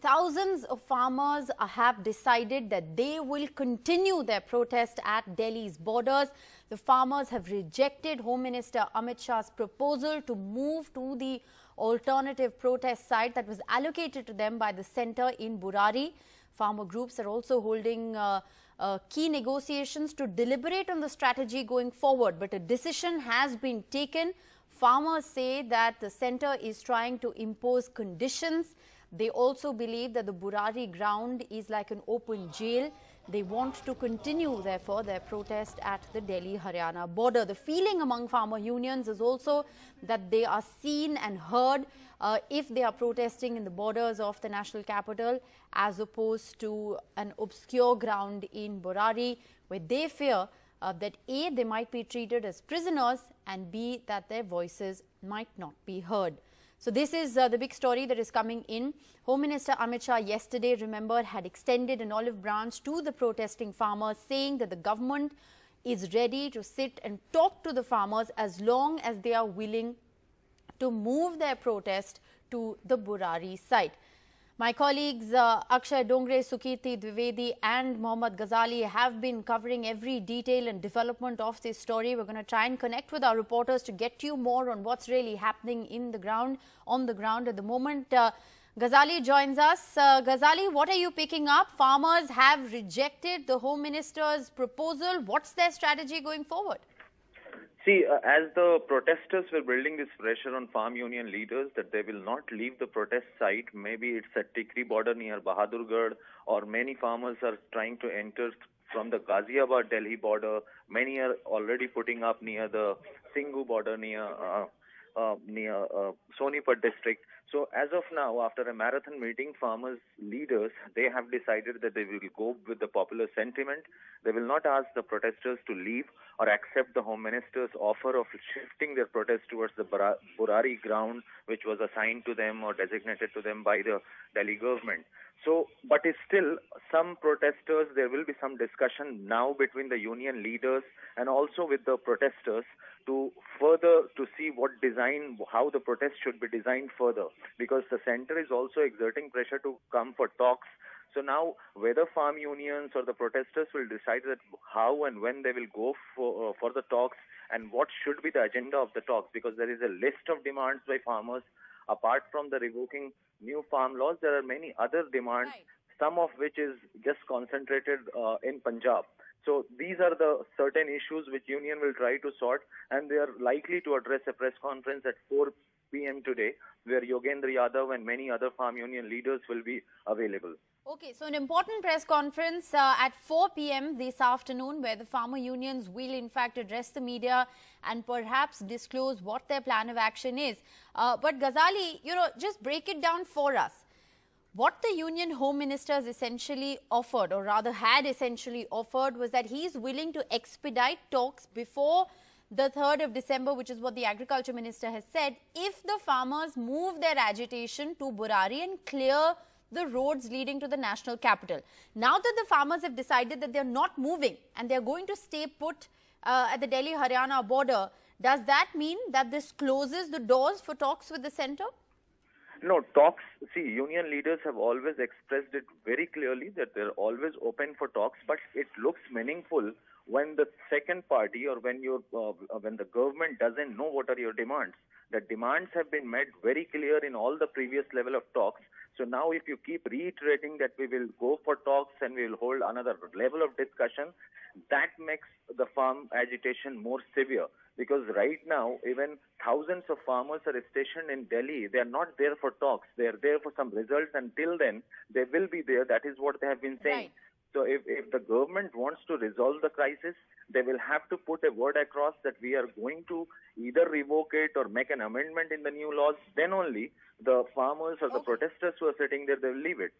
thousands of farmers have decided that they will continue their protest at Delhi's borders. The farmers have rejected Home Minister Amit Shah's proposal to move to the alternative protest site that was allocated to them by the centre in Burari. Farmer groups are also holding key negotiations to deliberate on the strategy going forward, but a decision has been taken. Farmers say that the centre is trying to impose conditions. They also believe that the Burari ground is like an open jail. They want to continue, therefore, their protest at the Delhi-Haryana border. The feeling among farmer unions is also that they are seen and heard if they are protesting in the borders of the national capital, as opposed to an obscure ground in Burari, where they fear that A, they might be treated as prisoners, and B, that their voices might not be heard. So this is the big story that is coming in. Home Minister Amit Shah yesterday, remember, had extended an olive branch to the protesting farmers, saying that the government is ready to sit and talk to the farmers as long as they are willing to move their protest to the Burari site. My colleagues Akshay Dongre, Sukirti Dwivedi and Mohammad Ghazali have been covering every detail and development of this story. We're going to try and connect with our reporters to get you more on what's really happening on the ground at the moment. Ghazali joins us. Ghazali, what are you picking up? Farmers have rejected the Home Minister's proposal. What's their strategy going forward? See, as the protesters were building this pressure on farm union leaders that they will not leave the protest site, maybe it's at Tikri border near Bahadurgarh, or many farmers are trying to enter from the Ghaziabad Delhi border. Many are already putting up near the Singhu border near Sonipat district. So as of now, after a marathon meeting, farmers leaders, they have decided that they will go with the popular sentiment. They will not ask the protesters to leave or accept the Home Minister's offer of shifting their protest towards the Burari ground, which was assigned to them or designated to them by the Delhi government. So, but it's still some protesters, there will be some discussion now between the union leaders and also with the protesters to see what design, how the protest should be designed further, because the centre is also exerting pressure to come for talks. So now whether farm unions or the protesters will decide that how and when they will go for the talks and what should be the agenda of the talks, because there is a list of demands by farmers. Apart from the revoking new farm laws, there are many other demands, right, some of which is just concentrated in Punjab. So these are the certain issues which union will try to sort, and they are likely to address a press conference at 4 p.m. today, where Yogendra Yadav and many other farm union leaders will be available. Okay, so an important press conference at 4 p.m. this afternoon, where the farmer unions will in fact address the media and perhaps disclose what their plan of action is. But Ghazali, just break it down for us. What the Union Home Minister has essentially offered, or rather had essentially offered, was that he is willing to expedite talks before the 3rd of December, which is what the Agriculture Minister has said, if the farmers move their agitation to Burari and clear the roads leading to the national capital. Now that the farmers have decided that they're not moving and they're going to stay put at the Delhi-Haryana border, does that mean that this closes the doors for talks with the centre? No, talks, see, union leaders have always expressed it very clearly that they're always open for talks, but it looks meaningful when the second party or when the government doesn't know what are your demands. The demands have been made very clear in all the previous level of talks. So now if you keep reiterating that we will go for talks and we will hold another level of discussion, that makes the farm agitation more severe. Because right now, even thousands of farmers are stationed in Delhi. They are not there for talks. They are there for some results. Until then, they will be there. That is what they have been saying. Right. So if the government wants to resolve the crisis, they will have to put a word across that we are going to either revoke it or make an amendment in the new laws. Then only the farmers or the protesters who are sitting there, they will leave it.